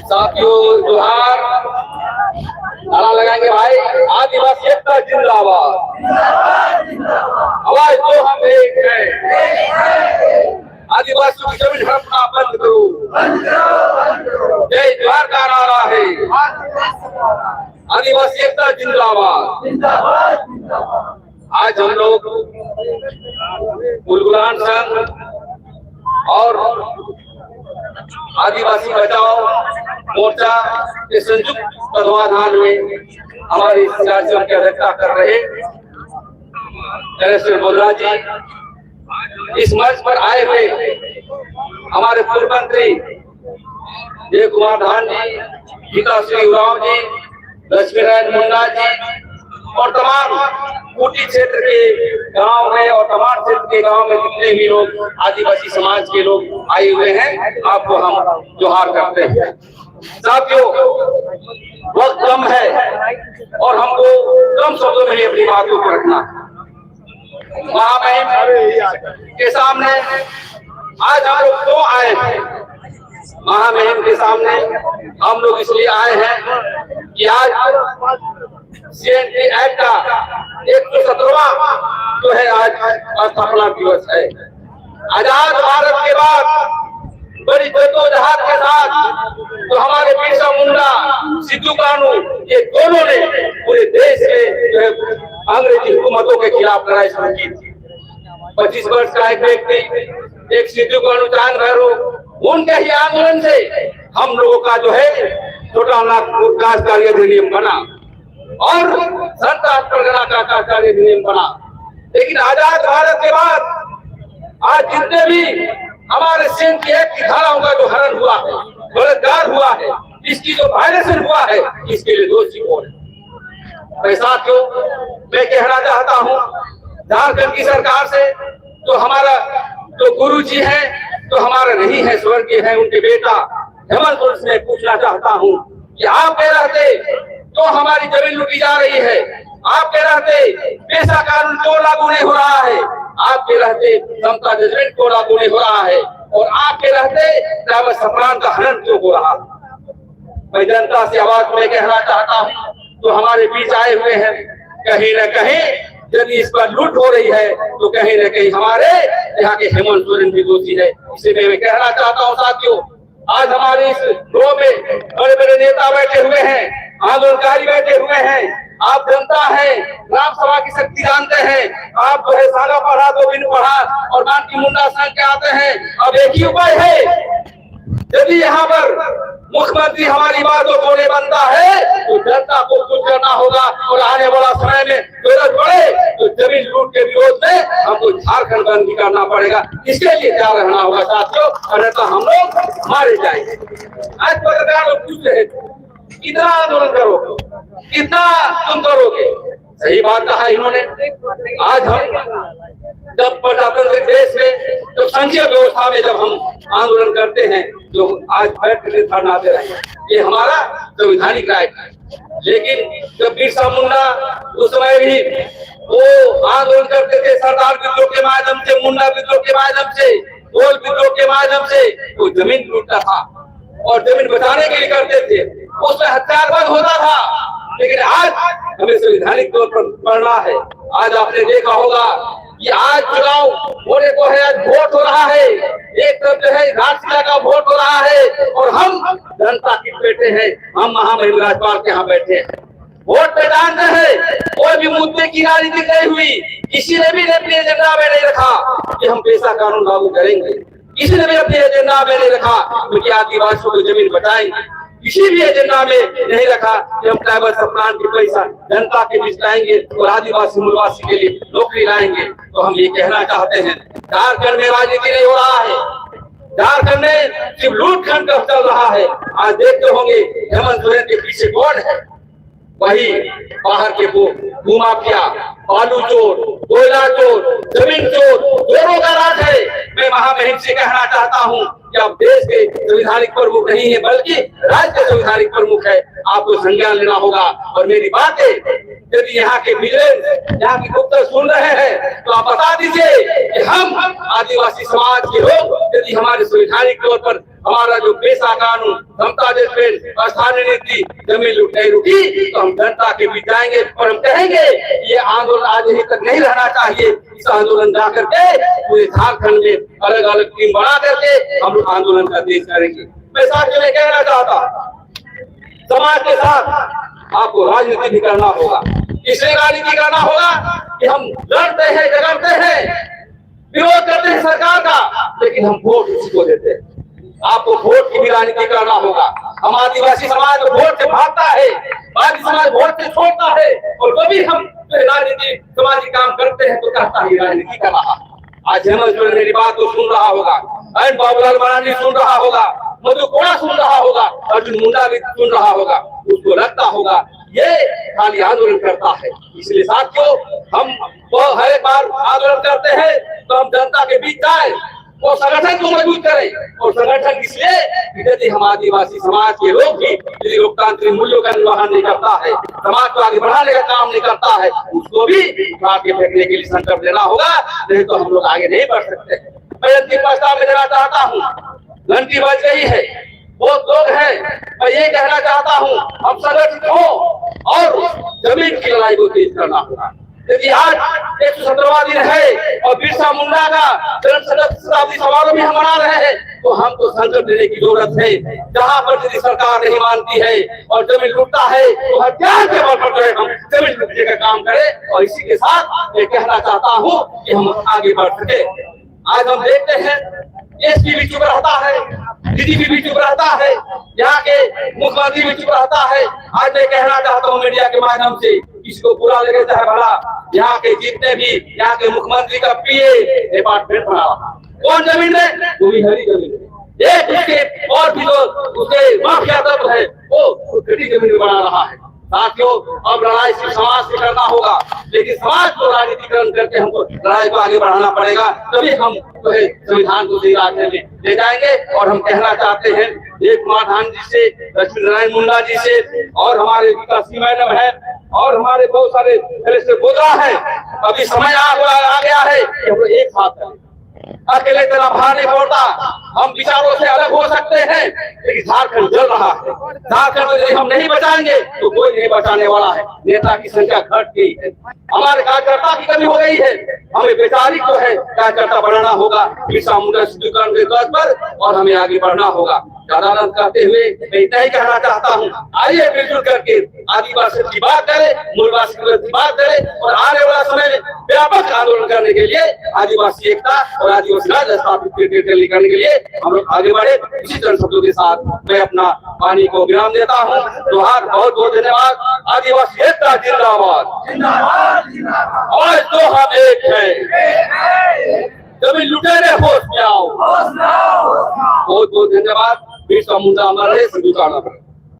साथियों जोहार, नारा लगाएंगे भाई। आदिवासी एकता जिंदाबाद, आवाज दो हम एक है। आदिवासियों की जमीन हड़पना बंद करो, जय जोहार का नारा है। आदिवासी एकता जिंदाबाद। आज हम लोग बुलबुलान संघ और आदिवासी बचाओ मोर्चा के संयुक्त तत्वाधान में हमारे इस कार्यक्रम की अध्यक्षता कर रहे नरेश बोलरा जी, इस मंच पर आए हुए हमारे पूर्व मंत्री जय कुमार धान जी, गीता श्री उरांव जी, लक्ष्मी नारायण मुंडा जी और तमाम कोटी क्षेत्र के गांव में और तमाम क्षेत्र के गांव में जितने भी लोग आदिवासी समाज के लोग आए हुए हैं, आपको हम जोहार करते हैं। साथियों, वक्त कम है और हमको कम शब्दों में अपनी बातों को रखना है। महामहिम के सामने आज हम लोग क्यों आए हैं? महामहिम के सामने हम लोग इसलिए आए हैं कि आज CNT एक्ट का 117वां जो है आज स्थापना दिवस है। आजाद भारत के बाद बड़ी जद्दोजहद के साथ तो हमारे बिरसा मुंडा, सिद्धू कानू, ये दोनों ने पूरे देश में जो है अंग्रेजी हुकूमतों के खिलाफ लड़ाई शुरू की थी। 25 वर्ष का एक व्यक्ति, एक सिद्धू कानू चांद भैरव, उनके ही आंदोलन से हम लोगों का जो है छोटा नागपुर काश्तकारी अधिनियम बना और संतान परगना का काश्तकारी अधिनियम बना। लेकिन आजाद भारत के बाद आज जितने भी हमारे CNT एक्ट की धाराओं का जो हनन हुआ है, बलात्कार हुआ है, इसकी जो वायलेशन हुआ है, इसके लिए दोषी कौन है? साथियों, मैं कहना चाहता हूँ झारखंड की सरकार से, तो हमारा जो गुरु जी है, तो हमारा नहीं है, स्वर्गीय है, उनके बेटा हेमंत सोरेन से पूछना चाहता हूँ कि आपके रहते तो हमारी जमीन लूटी जा रही है, आपके रहते पेशा कानून क्यों लागू नहीं हो रहा है, आपके रहते समता जजमेंट क्यों लागू नहीं हो रहा है, और आपके रहते ट्राइबल सम्मान का हनन क्यों हो रहा है? मैं जनता से आवाज में कहना चाहता हूँ, तो हमारे बीच आए हुए हैं, कहीं न कहीं यदि इस पर लूट हो रही है तो कहीं न कहीं हमारे यहाँ के हेमंत सोरेन भी दोषी है। इसीलिए मैं कहना चाहता हूँ साथियों, आज हमारे इस ग्रोह में बड़े बड़े नेता बैठे हुए हैं, आंदोलनकारी बैठे हुए हैं, आप जनता है, ग्राम सभा की शक्ति जानते हैं, आप जो है सागा पढ़ा, गोविंद पढ़ा और बांकी मुंडा संघ के आते हैं। अब एक ही उपाय है, यदि यहाँ पर मुख्यमंत्री हमारी बातों को नहीं बनता है तो जनता को कुछ करना होगा, और आने वाला समय में जरूरत पड़े तो जमीन लूट के विरोध में हमको झारखंड बंद भी करना पड़ेगा। इसके लिए क्या रहना होगा साथियों, अन्यथा हम लोग मारे जाएंगे। आज पत्रकार लोग पूछ रहे थे कितना आंदोलन करोगे, कितना तुम करोगे? सही बात कहा इन्होंने। आज हम जब प्रजातंत्र देश में, जब संघीय व्यवस्था में जब हम आंदोलन करते हैं, जो आज बैठ कर धरना दे रहे हैं, ये हमारा संवैधानिक राइट है। लेकिन जब बिरसा मुंडा उस समय भी वो आंदोलन करते थे, सरदार विद्रोह के माध्यम से, मुंडा विद्रोह के माध्यम से, गोल विद्रोह के माध्यम से वो जमीन लूटता था और जमीन बचाने के लिए करते थे, उसमें हथियारबंद होता था। लेकिन आज हमें संवैधानिक तौर पर पढ़ना है। आज आपने देखा होगा कि आज चुनाव होने को है, आज वोट हो रहा है, एक तरफ जो है घाटशिला का वोट हो रहा है और हम जनता की बैठे हैं, हम महामहिम राज्यपाल के यहाँ बैठे हैं, वोट पे जानते हैं। कोई भी मुद्दे की राजनीति नहीं हुई, किसी ने भी अपने एजेंडा में नहीं रखा कि हम पेशा कानून लागू करेंगे, किसी ने भी अपने एजेंडा में नहीं रखा क्योंकि आदिवासियों को जमीन बचाएंगे, किसी भी एजेंडा में नहीं रखा कि हम ट्राइबल सम्मान की पैसा जनता के बीच लाएंगे और आदिवासी मूलवासी के लिए नौकरी लाएंगे। तो हम ये कहना चाहते हैं, झारखंड में राजनीति नहीं हो रहा है, झारखंड में सिर्फ लूटखंड का चल रहा है। आज देखते होंगे हेमंत सोरेन के पीछे कौन है, वही बाहर के भूमाफिया, बालू चोर, कोयला चोर, जमीन चोर, दोनों का राज है। मैं महामहिम से कहना चाहता हूँ कि आप देश के संवैधानिक प्रमुख नहीं है बल्कि राज्य के संवैधानिक प्रमुख है। आपको संज्ञान लेना होगा। और मेरी बात है, यदि यहाँ के विजिलेंस, यहाँ के गुप्त सुन रहे हैं तो आप बता दीजिए कि हम आदिवासी समाज के लोग यदि हमारे संवैधानिक तौर पर हमारा जो पेशा कानून, समता जजमेंट, स्थानीय नीति, जमीन लूट नहीं रुकी तो हम जनता के बीच जाएंगे और हम कहेंगे ये आंदोलन आज यहीं तक नहीं रहना चाहिए। इस आंदोलन जा करके पूरे झारखंड में अलग अलग टीम बना करके हम लोग आंदोलन का देश करेंगे। मैं साथियों में कहना चाहता, समाज के साथ आपको राजनीति भी करना होगा। इसलिए राजनीति करना होगा कि हम लड़ते हैं, झगड़ते हैं, विरोध करते हैं सरकार का, लेकिन हम वोट उसी को देते हैं। आपको वोट की भी राजनीति करना होगा। हम आदिवासी समाज वोट से भागता है, आदिवासी समाज वोट से छोड़ता है, और कभी हम राजनीति सामाजिक काम करते हैं तो कहता है राजनीति कर रहा। आज हेमंत सोरेन मेरी बात को सुन रहा होगा, एन बाबूलाल मरांडी सुन रहा होगा, मधु कोड़ा सुन रहा होगा, अर्जुन मुंडा भी सुन रहा होगा। उसको लगता होगा ये खाली आंदोलन करता है। इसलिए साथियों, हम हर एक बार आंदोलन करते हैं तो हम जनता के बीच जाए और संगठन को मजबूत करें। और संगठन इसलिए यदि हम आदिवासी समाज के लोग भी यदि लोकतांत्रिक मूल्यों का निर्वहन नहीं करता है, समाज को आगे बढ़ाने का काम नहीं करता है, उसको भी आगे फेंकने के लिए संकल्प लेना होगा, नहीं तो हम लोग आगे नहीं बढ़ सकते। मैं अंतिम प्रस्ताव में देना चाहता हूँ, घंटी बज गई है, बहुत लोग हैं, मैं ये कहना चाहता हूँ हम संगठित हो और जमीन की लड़ाई को तेज करना होगा। यदि आज 117वां दिन है और बिरसा मुंडा का शताब्दी समारोह भी हम मना रहे हैं तो हम तो संकल्प लेने की जरूरत है। जहाँ पर यदि सरकार नहीं मानती है और जमीन लूटता है तो हथियार के बल पर हम जमीन लूटने का काम करें। और इसी के साथ मैं कहना चाहता हूँ कि हम आगे बढ़ सके। आज हम देखते हैं एसपी भी चुप रहता है, डीजीपी भी चुप रहता है, यहाँ के मुख्यमंत्री भी चुप रहता है। आज मैं कहना चाहता हूँ मीडिया के माध्यम से, किसको बुरा लगे चाहे भला, यहाँ के जितने भी यहाँ के मुख्यमंत्री का पीए डिपार्टमेंट बना रहा, कौन जमीन है, वो भी हरी जमीन है। एक उसके और भी जो उसके माफिया तत्व है वो घटी जमीन में बना रहा है। साथियों, अब लड़ाई सिर्फ समाज से करना होगा, लेकिन समाज को राजनीतिकरण करके हमको लड़ाई को आगे बढ़ाना पड़ेगा, तभी हम संविधान को सही रास्ते में ले जाएंगे। और हम कहना चाहते हैं एक कुमार धान जी से, लक्ष्मी नारायण मुंडा जी से, और हमारे विकासी मैडम है, और हमारे बहुत सारे बोधा है, अभी समय आ गया है कि हम लोग एक साथ करें। अकेले तरह बाहर नहीं पड़ता, हम विचारों से अलग हो सकते हैं, लेकिन झारखंड जल रहा है। झारखंड को यदि हम नहीं बचाएंगे तो कोई नहीं बचाने वाला है। नेता की संख्या घट गई है, हमारे कार्यकर्ता की कमी हो गई है, हमें वैचारिक जो है कार्यकर्ता बनाना होगा बिरसा मुंडा शुद्धिकरण के तौर पर, और हमें आगे बढ़ना होगा। ज्यादा कहते हुए मैं इतना ही कहना चाहता हूँ, आइए मिलजुल करके आदिवासी की बात करें, मूलवासी की बात करें, और आने वाला समय में व्यापक आंदोलन करने के लिए आदिवासी एकता और आदिवासी राज स्थापित करने के लिए हम लोग आगे बढ़े। इसी तरह शब्दों के साथ मैं अपना वाणी को विराम देता हूँ। जोहार, बहुत बहुत धन्यवाद। आदिवासी एकता जिंदाबाद, आज तो हम एक है, जमीन लुटेरे होश में आओ। बहुत बहुत धन्यवाद। बिरसा मुंडा हमारे संविधान।